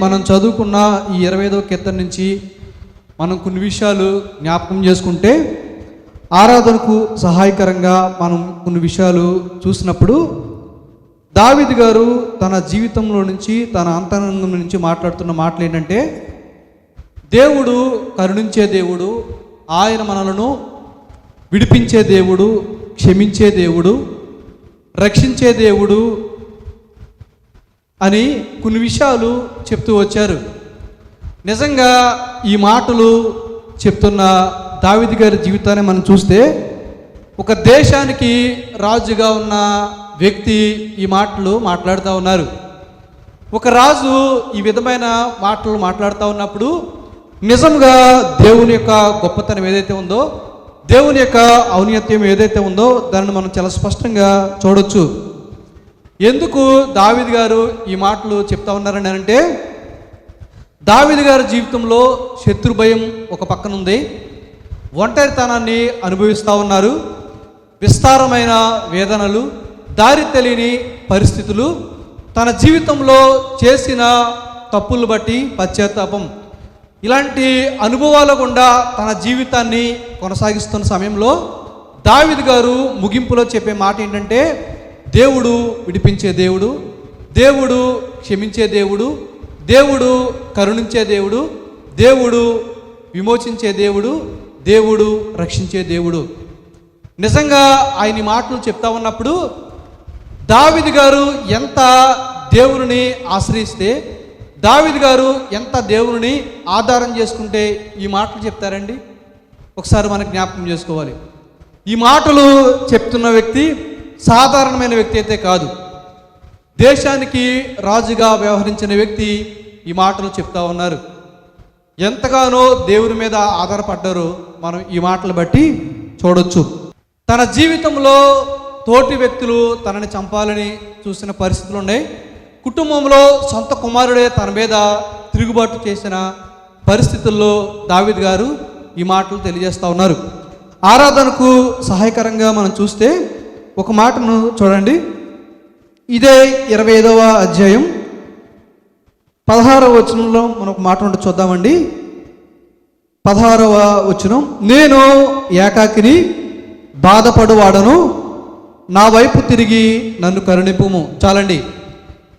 మనం చదువుకున్న ఈ 25వ కీర్తన నుంచి మనం కొన్ని విషయాలు జ్ఞాపకం చేసుకుంటే ఆరాధనకు సహాయకరంగా మనం కొన్ని విషయాలు చూసినప్పుడు దావీదు గారు తన జీవితంలో నుంచి తన అంతరంగం నుంచి మాట్లాడుతున్న మాటలు ఏంటంటే, దేవుడు కరుణించే దేవుడు, ఆయన మనలను విడిపించే దేవుడు, క్షమించే దేవుడు, రక్షించే దేవుడు అని కొన్ని విషయాలు చెప్తూ వచ్చారు. నిజంగా ఈ మాటలు చెప్తున్న దావీదు గారి జీవితాన్ని మనం చూస్తే ఒక దేశానికి రాజుగా ఉన్న వ్యక్తి ఈ మాటలు మాట్లాడుతూ ఉన్నారు. ఒక రాజు ఈ విధమైన మాటలు మాట్లాడుతూ ఉన్నప్పుడు నిజంగా దేవుని యొక్క గొప్పతనం ఏదైతే ఉందో, దేవుని యొక్క ఔన్నత్యం ఏదైతే ఉందో దాన్ని మనం చాలా స్పష్టంగా చూడొచ్చు. ఎందుకు దావీదు గారు ఈ మాటలు చెప్తా ఉన్నారని అంటే, దావీదు గారి జీవితంలో శత్రు భయం ఒక పక్కన ఉంది, ఒంటరితనాన్ని అనుభవిస్తూ ఉన్నారు, విస్తారమైన వేదనలు, దారి తెలియని పరిస్థితులు, తన జీవితంలో చేసిన తప్పులు బట్టి పశ్చాత్తాపం, ఇలాంటి అనుభవాల గుండా తన జీవితాన్ని కొనసాగిస్తున్న సమయంలో దావీదు గారు ముగింపులో చెప్పే మాట ఏంటంటే, దేవుడు విడిపించే దేవుడు, దేవుడు క్షమించే దేవుడు, దేవుడు కరుణించే దేవుడు, దేవుడు విమోచించే దేవుడు, దేవుడు రక్షించే దేవుడు. నిజంగా ఆయన మాటలు చెప్తా ఉన్నప్పుడు దావీదు గారు ఎంత దేవుని ఆశ్రయిస్తే, దావీదు గారు ఎంత దేవుని ఆధారం చేసుకుంటే ఈ మాటలు చెప్తారండి. ఒకసారి మనకు జ్ఞాపకం చేసుకోవాలి. ఈ మాటలు చెప్తున్న వ్యక్తి సాధారణమైన వ్యక్తి అయితే కాదు, దేశానికి రాజుగా వ్యవహరించిన వ్యక్తి ఈ మాటలు చెప్తా ఉన్నారు. ఎంతగానో దేవుని మీద ఆధారపడ్డారో మనం ఈ మాటలు బట్టి చూడొచ్చు. తన జీవితంలో తోటి వ్యక్తులు తనని చంపాలని చూసిన పరిస్థితులు ఉన్నాయి. కుటుంబంలో సొంత కుమారుడే తన మీద తిరుగుబాటు చేసిన పరిస్థితుల్లో దావీదు గారు ఈ మాటలు తెలియజేస్తూ ఉన్నారు. ఆరాధనకు సహాయకరంగా మనం చూస్తే ఒక మాటను చూడండి. ఇదే 25వ అధ్యాయం 16వ వచనంలో మనం ఒక మాట ఉంటే చూద్దామండి. 16వ వచనం, నేను ఏకాకిని బాధపడువాడను, నా వైపు తిరిగి నన్ను కరుణింపుము. చాలండి,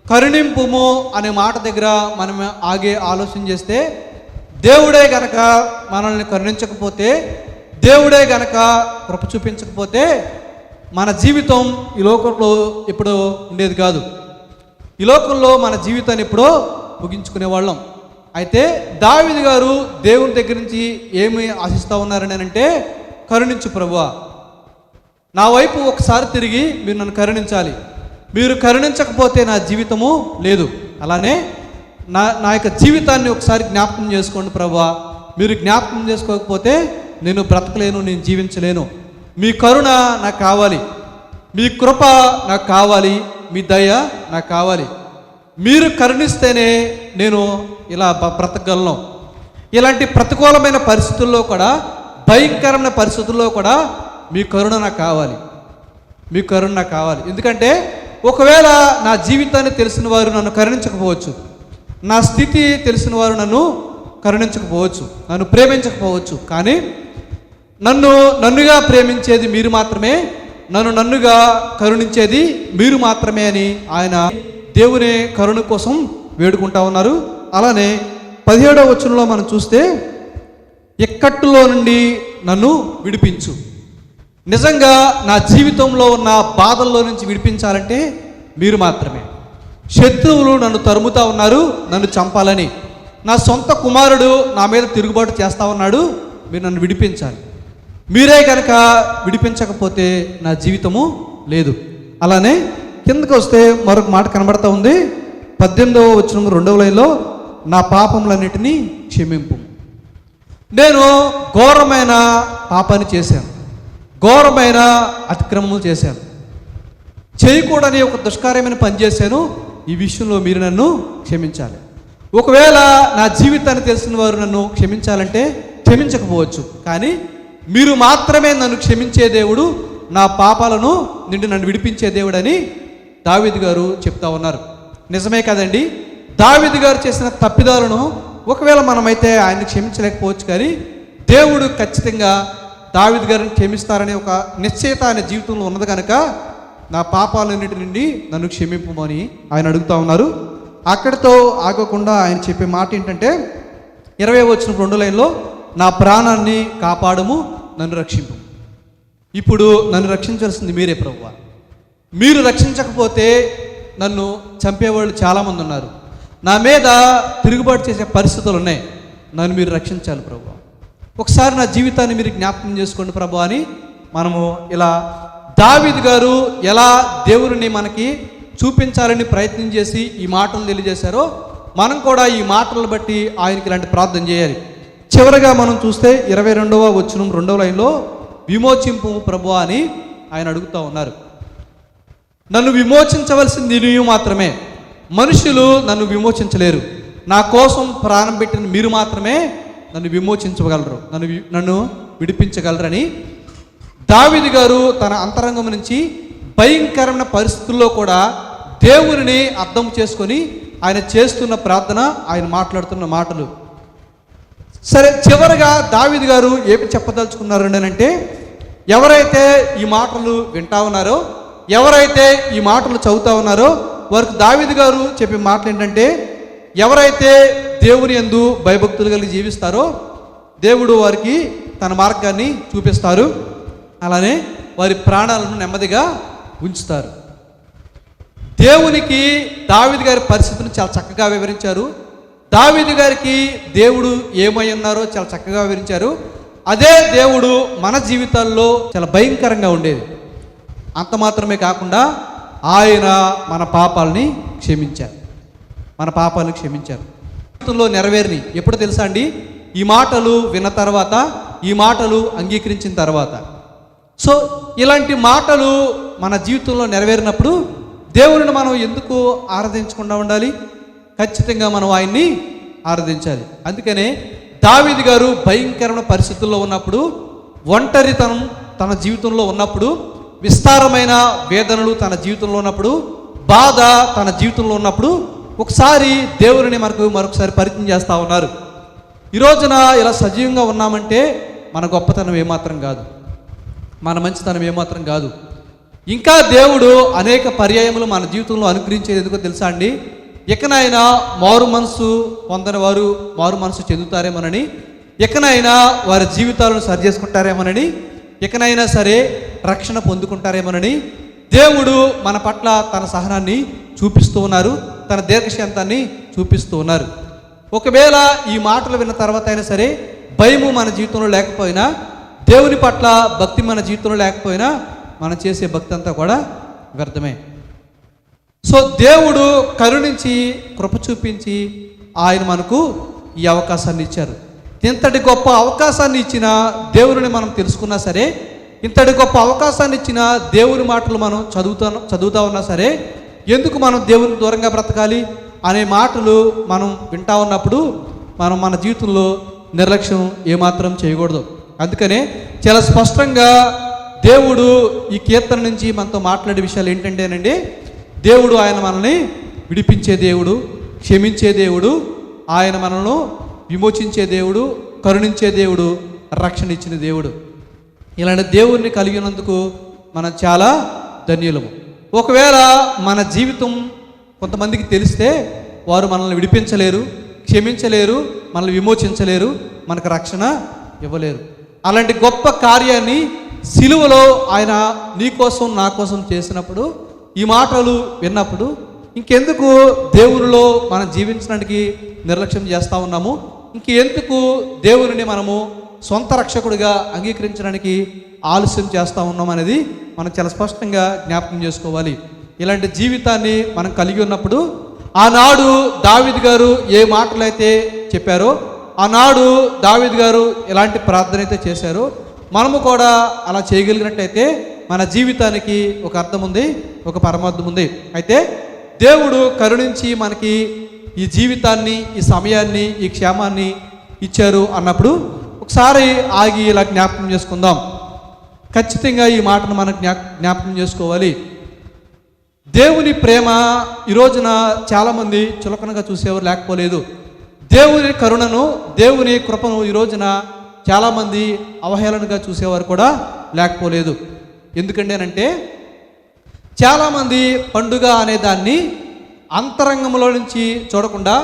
కరుణింపుము అనే మాట దగ్గర మనం ఆగే ఆలోచన చేస్తే, దేవుడే గనక మనల్ని కరుణించకపోతే, దేవుడే గనక కృప చూపించకపోతే మన జీవితం ఈ లోకంలో ఎప్పుడో ఉండేది కాదు. ఈ లోకంలో మన జీవితాన్ని ఎప్పుడో ముగించుకునే వాళ్ళం. అయితే దావీదు గారు దేవుని దగ్గర నుంచి ఏమి ఆశిస్తూ ఉన్నారని అంటే, కరుణించు ప్రభువా, నా వైపు ఒకసారి తిరిగి మీరు నన్ను కరుణించాలి, మీరు కరుణించకపోతే నా జీవితము లేదు, అలానే నా యొక్క జీవితాన్ని ఒకసారి జ్ఞాపకం చేసుకోండి ప్రభువా, మీరు జ్ఞాపకం చేసుకోకపోతే నేను బ్రతకలేను, నేను జీవించలేను, మీ కరుణ నాకు కావాలి, మీ కృప నాకు కావాలి, మీ దయ నాకు కావాలి, మీరు కరుణిస్తేనే నేను ఇలా బ్రతకగలను. ఇలాంటి ప్రతికూలమైన పరిస్థితుల్లో కూడా, భయంకరమైన పరిస్థితుల్లో కూడా మీ కరుణ నాకు కావాలి, మీ కరుణ నాకు కావాలి. ఎందుకంటే ఒకవేళ నా జీవితాన్ని తెలిసిన వారు నన్ను కరుణించకపోవచ్చు, నా స్థితి తెలిసిన వారు నన్ను కరుణించకపోవచ్చు, నన్ను ప్రేమించకపోవచ్చు, కానీ నన్నుగా ప్రేమించేది మీరు మాత్రమే, నన్నుగా కరుణించేది మీరు మాత్రమే అని ఆయన దేవుని కరుణ కోసం వేడుకుంటా ఉన్నారు. అలానే 17వ వచనంలో మనం చూస్తే, ఇక్కట్టులో నుండి నన్ను విడిపించు. నిజంగా నా జీవితంలో ఉన్న బాధల్లో నుంచి విడిపించాలంటే మీరు మాత్రమే. శత్రువులు నన్ను తరుముతా ఉన్నారు నన్ను చంపాలని, నా సొంత కుమారుడు నా మీద తిరుగుబాటు చేస్తూ ఉన్నాడు, మీరు నన్ను విడిపించాలి, మీరే కనుక విడిపించకపోతే నా జీవితము లేదు. అలానే కిందకు వస్తే మరొక మాట కనబడతా ఉంది. 18వ వచనం 2వ లైన్లో, నా పాపములన్నిటినీ క్షమింపు. నేను ఘోరమైన పాపాన్ని చేశాను, ఘోరమైన అతిక్రమములు చేశాను, చేయకూడని ఒక దుష్కార్యమైన పని చేశాను, ఈ విషయంలో మీరు నన్ను క్షమించాలి. ఒకవేళ నా జీవితాన్ని తెలిసిన వారు నన్ను క్షమించాలంటే క్షమించకపోవచ్చు, కానీ మీరు మాత్రమే నన్ను క్షమించే దేవుడు, నా పాపాలను నుండి నన్ను విడిపించే దేవుడు అని దావీదు గారు చెప్తా ఉన్నారు. నిజమే కదండి, దావీదు గారు చేసిన తప్పిదాలను ఒకవేళ మనమైతే ఆయన్ని క్షమించలేకపోవచ్చు, కానీ దేవుడు ఖచ్చితంగా దావీదు గారిని క్షమిస్తారనే ఒక నిశ్చయత ఆయన జీవితంలో ఉన్నది కనుక నా పాపాలన్నిటి నుండి నన్ను క్షమింపమని ఆయన అడుగుతా ఉన్నారు. అక్కడితో ఆగకుండా ఆయన చెప్పే మాట ఏంటంటే 20 లైన్లో, నా ప్రాణాన్ని కాపాడము, నన్ను రక్షింపు. ఇప్పుడు నన్ను రక్షించాల్సింది మీరే ప్రభువా. మీరు రక్షించకపోతే నన్ను చంపేవాళ్ళు చాలామంది ఉన్నారు, నా మీద తిరుగుబాటు చేసే పరిస్థితులు ఉన్నాయి, నన్ను మీరు రక్షించాలి ప్రభువా. ఒకసారి నా జీవితాన్ని మీరు జ్ఞాపకం చేసుకోండి ప్రభు అని మనము ఇలా దావీదు గారు ఎలా దేవుని మనకి చూపించాలని ప్రయత్నం చేసి ఈ మాటలు తెలియజేశారో మనం కూడా ఈ మాటలను బట్టి ఆయనకి ఇలాంటి ప్రార్థన చేయాలి. చివరిగా మనం చూస్తే 22 లైన్లో, విమోచింపు ప్రభువా అని ఆయన అడుగుతూ ఉన్నారు. నన్ను విమోచించవలసింది నీవు మాత్రమే, మనుషులు నన్ను విమోచించలేరు, నా కోసం ప్రాణం పెట్టిన మీరు మాత్రమే నన్ను విమోచించగలరు, నన్ను విడిపించగలరని దావీదు గారు తన అంతరంగం నుంచి భయంకరమైన పరిస్థితుల్లో కూడా దేవునిని అర్థం చేసుకొని ఆయన చేస్తున్న ప్రార్థన, ఆయన మాట్లాడుతున్న మాటలు. సరే, చివరిగా దావీదు గారు ఏమి చెప్పదలుచుకున్నారు అంటే, ఎవరైతే ఈ మాటలు వింటా ఉన్నారో, ఎవరైతే ఈ మాటలు చదువుతా ఉన్నారో వారికి దావీదు గారు చెప్పే మాటలు ఏంటంటే, ఎవరైతే దేవుని యందు భయభక్తులు కలిగి జీవిస్తారో దేవుడు వారికి తన మార్గాన్ని చూపిస్తారు, అలానే వారి ప్రాణాలను నెమ్మదిగా ఉంచుతారు. దేవునికి దావీదు గారి పరిస్థితిని చాలా చక్కగా వివరించారు. దావీదు గారికి దేవుడు ఏమై ఉన్నారో చాలా చక్కగా వివరించారు. అదే దేవుడు మన జీవితాల్లో చాలా భయంకరంగా ఉండేది. అంత మాత్రమే కాకుండా ఆయన మన పాపాలని క్షమించారు, మన పాపాలను క్షమించారు. జీవితంలో నెరవేరిని ఎప్పుడు తెలుసా అండి? ఈ మాటలు విన్న తర్వాత, ఈ మాటలు అంగీకరించిన తర్వాత. సో ఇలాంటి మాటలు మన జీవితంలో నెరవేరినప్పుడు దేవుడిని మనం ఎందుకు ఆరాధించకుండా ఉండాలి? ఖచ్చితంగా మనం ఆయన్ని ఆరాధించాలి. అందుకనే దావీదు గారు భయంకరమైన పరిస్థితుల్లో ఉన్నప్పుడు, ఒంటరితనం తన జీవితంలో ఉన్నప్పుడు, విస్తారమైన వేదనలు తన జీవితంలో ఉన్నప్పుడు, బాధ తన జీవితంలో ఉన్నప్పుడు ఒకసారి దేవుడిని మరొకసారి పరిచయం చేస్తూ ఉన్నారు. ఈ రోజున ఇలా సజీవంగా ఉన్నామంటే మన గొప్పతనం ఏమాత్రం కాదు, మన మంచితనం ఏమాత్రం కాదు. ఇంకా దేవుడు అనేక పర్యాయములు మన జీవితంలో అనుగ్రహించేది ఎందుకో తెలుసా అండి? ఎక్కనైనా మారు మనసు పొందని వారు మారు మనసు చెందుతారేమోనని, ఎక్కనైనా వారి జీవితాలను సరి చేసుకుంటారేమోనని, ఎక్కనైనా సరే రక్షణ పొందుకుంటారేమోనని దేవుడు మన పట్ల తన సహనాన్ని చూపిస్తూ ఉన్నారు, తన దీర్ఘశాంతాన్ని చూపిస్తూ ఉన్నారు. ఒకవేళ ఈ మాటలు విన్న తర్వాత అయినా సరే భయము మన జీవితంలో లేకపోయినా, దేవుని పట్ల భక్తి మన జీవితంలో లేకపోయినా మనం చేసే భక్తి అంతా కూడా వ్యర్థమే. సో దేవుడు కరుణించి కృప చూపించి ఆయన మనకు ఈ అవకాశాన్ని ఇచ్చారు. ఇంతటి గొప్ప అవకాశాన్ని ఇచ్చిన దేవుని మనం తెలుసుకున్నా సరే, ఇంతటి గొప్ప అవకాశాన్ని ఇచ్చిన దేవుని మాటలు మనం చదువుతా ఉన్నా సరే, ఎందుకు మనం దేవునికి దూరంగా బ్రతకాలి అనే మాటలు మనం వింటా ఉన్నప్పుడు మనం మన జీవితంలో నిర్లక్ష్యం ఏమాత్రం చేయకూడదు. అందుకనే చాలా స్పష్టంగా దేవుడు ఈ కీర్తన నుంచి మనతో మాట్లాడే విషయాలు ఏంటంటేనండి, దేవుడు ఆయన మనల్ని విడిపించే దేవుడు, క్షమించే దేవుడు, ఆయన మనల్ని విమోచించే దేవుడు, కరుణించే దేవుడు, రక్షణ ఇచ్చిన దేవుడు. ఇలాంటి దేవుడిని కలిగినందుకు మనం చాలా ధన్యులము. ఒకవేళ మన జీవితం కొంతమందికి తెలిస్తే వారు మనల్ని విడిపించలేరు, క్షమించలేరు, మనల్ని విమోచించలేరు, మనకు రక్షణ ఇవ్వలేరు. అలాంటి గొప్ప కార్యాన్ని సిలువలో ఆయన నీ కోసం నా కోసం చేసినప్పుడు, ఈ మాటలు విన్నప్పుడు ఇంకెందుకు దేవునిలో మనం జీవించడానికి నిర్లక్ష్యం చేస్తూ ఉన్నాము? ఇంకెందుకు దేవుని మనము సొంత రక్షకుడిగా అంగీకరించడానికి ఆలస్యం చేస్తూ ఉన్నాం అనేది మనం చాలా స్పష్టంగా జ్ఞాపకం చేసుకోవాలి. ఇలాంటి జీవితాన్ని మనం కలిగి ఉన్నప్పుడు, ఆనాడు దావీదు గారు ఏ మాటలు అయితే చెప్పారో, ఆనాడు దావీదు గారు ఎలాంటి ప్రార్థన అయితే చేశారో, మనము కూడా అలా చేయగలిగినట్టయితే మన జీవితానికి ఒక అర్థం ఉంది, ఒక పరమార్థం ఉంది. అయితే దేవుడు కరుణించి మనకి ఈ జీవితాన్ని, ఈ సమయాన్ని, ఈ క్షేమాన్ని ఇచ్చారు అన్నప్పుడు ఒకసారి ఆగి ఇలా జ్ఞాపకం చేసుకుందాం. ఖచ్చితంగా ఈ మాటను మనం జ్ఞాపకం చేసుకోవాలి. దేవుని ప్రేమ ఈ రోజున చాలామంది చులకనగా చూసేవారు లేకపోలేదు. దేవుని కరుణను, దేవుని కృపను ఈ రోజున చాలామంది అవహేళనగా చూసేవారు కూడా లేకపోలేదు. ఎందుకంటే అంటే చాలామంది పండుగ అనే దాన్ని అంతరంగంలో నుంచి చూడకుండా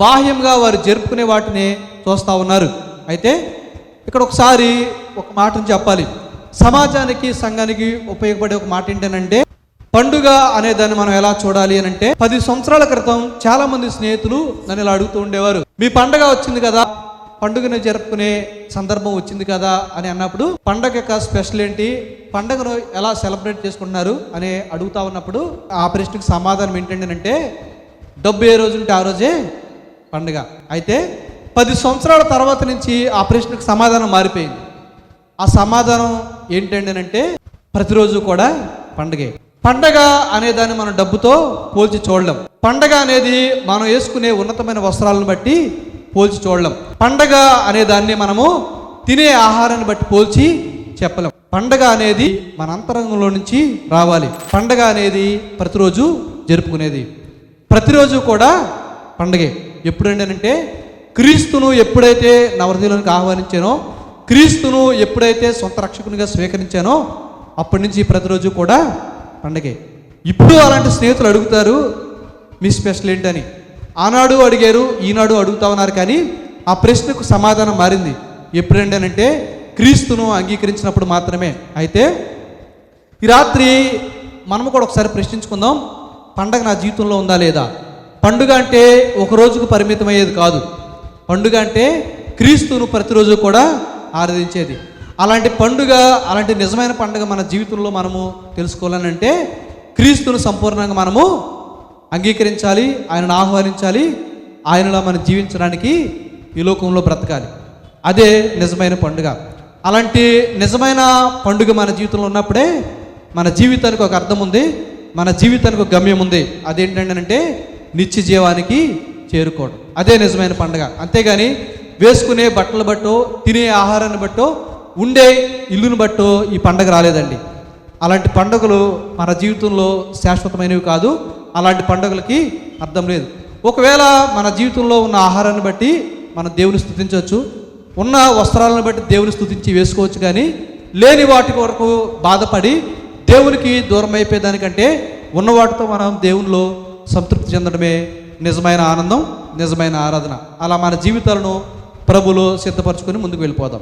బాహ్యంగా వారు జరుపుకునే వాటిని చూస్తూ ఉన్నారు. అయితే ఇక్కడ ఒకసారి ఒక మాటను చెప్పాలి. సమాజానికి, సంఘానికి ఉపయోగపడే ఒక మాట ఏంటంటే, పండుగ అనే దాన్ని మనం ఎలా చూడాలి అని అంటే, 10 సంవత్సరాల క్రితం చాలా మంది స్నేహితులు నన్ను ఇలా అడుగుతూ ఉండేవారు, మీ పండగ వచ్చింది కదా, పండుగను జరుపుకునే సందర్భం వచ్చింది కదా అని అన్నప్పుడు, పండగ యొక్క స్పెషల్ ఏంటి, పండుగను ఎలా సెలబ్రేట్ చేసుకుంటున్నారు అని అడుగుతా ఉన్నప్పుడు ఆ ప్రశ్నకు సమాధానం ఏంటంటే, డబ్బు ఏ రోజు ఉంటే ఆ రోజే పండుగ. అయితే 10 సంవత్సరాల తర్వాత నుంచి ఆ ప్రశ్నకు సమాధానం మారిపోయింది. ఆ సమాధానం ఏంటంటే, ప్రతిరోజు కూడా పండుగే. పండగ అనే దాన్ని మనం డబ్బుతో పోల్చి చూడలేం. పండగ అనేది మనం వేసుకునే ఉన్నతమైన వస్త్రాలను బట్టి పోల్చి చూడలేం. పండగ అనే దాన్ని మనము తినే ఆహారాన్ని బట్టి పోల్చి చెప్పలేం. పండగ అనేది మన అంతరంగంలో నుంచి రావాలి. పండగ అనేది ప్రతిరోజు జరుపుకునేది. ప్రతిరోజు కూడా పండగే. ఎప్పుడంటే, క్రీస్తును ఎప్పుడైతే నా హృదయంలోనికి ఆహ్వానించానో, క్రీస్తును ఎప్పుడైతే సొంత రక్షకునిగా స్వీకరించానో అప్పటి నుంచి ప్రతిరోజు కూడా పండగే. ఇప్పుడు అలాంటి స్నేహితులు అడుగుతారు, మీ స్పెషల్ ఏంటని. ఆనాడు అడిగారు, ఈనాడు అడుగుతా ఉన్నారు, కానీ ఆ ప్రశ్నకు సమాధానం మారింది. ఎప్పుడంటే, క్రీస్తును అంగీకరించినప్పుడు మాత్రమే. అయితే ఈ రాత్రి మనము కూడా ఒకసారి ప్రశ్నించుకుందాం, పండగ నా జీవితంలో ఉందా లేదా. పండుగ అంటే ఒక రోజుకు పరిమితమయ్యేది కాదు. పండుగ అంటే క్రీస్తును ప్రతిరోజు కూడా ఆరాధించేది. అలాంటి పండుగ, అలాంటి నిజమైన పండుగ మన జీవితంలో మనము తెలుసుకోవాలనంటే, క్రీస్తును సంపూర్ణంగా మనము అంగీకరించాలి, ఆయనను ఆహ్వానించాలి, ఆయనలో మనం జీవించడానికి ఈ లోకంలో బ్రతకాలి. అదే నిజమైన పండుగ. అలాంటి నిజమైన పండుగ మన జీవితంలో ఉన్నప్పుడే మన జీవితానికి ఒక అర్థం ఉంది, మన జీవితానికి ఒక గమ్యం ఉంది. అదేంటంటే, నిత్య జీవానికి చేరుకోవడం. అదే నిజమైన పండుగ. అంతేగాని వేసుకునే బట్టలు బట్టో, తినే ఆహారాన్ని బట్టో, ఉండే ఇల్లును బట్టో ఈ పండగ రాలేదండి. అలాంటి పండుగలు మన జీవితంలో శాశ్వతమైనవి కాదు. అలాంటి పండుగలకి అర్థం లేదు. ఒకవేళ మన జీవితంలో ఉన్న ఆహారాన్ని బట్టి మనం దేవుని స్తుతించవచ్చు, ఉన్న వస్త్రాలను బట్టి దేవుని స్తుతించి వేసుకోవచ్చు, కానీ లేని వాటి వరకు బాధపడి దేవునికి దూరం అయిపోయేదానికంటే ఉన్న వాటితో మనం దేవునిలో సంతృప్తి చెందడమే నిజమైన ఆనందం, నిజమైన ఆరాధన. అలా మన జీవితాలను ప్రభువులో సిద్ధపరచుకొని ముందుకు వెళ్ళిపోదాం.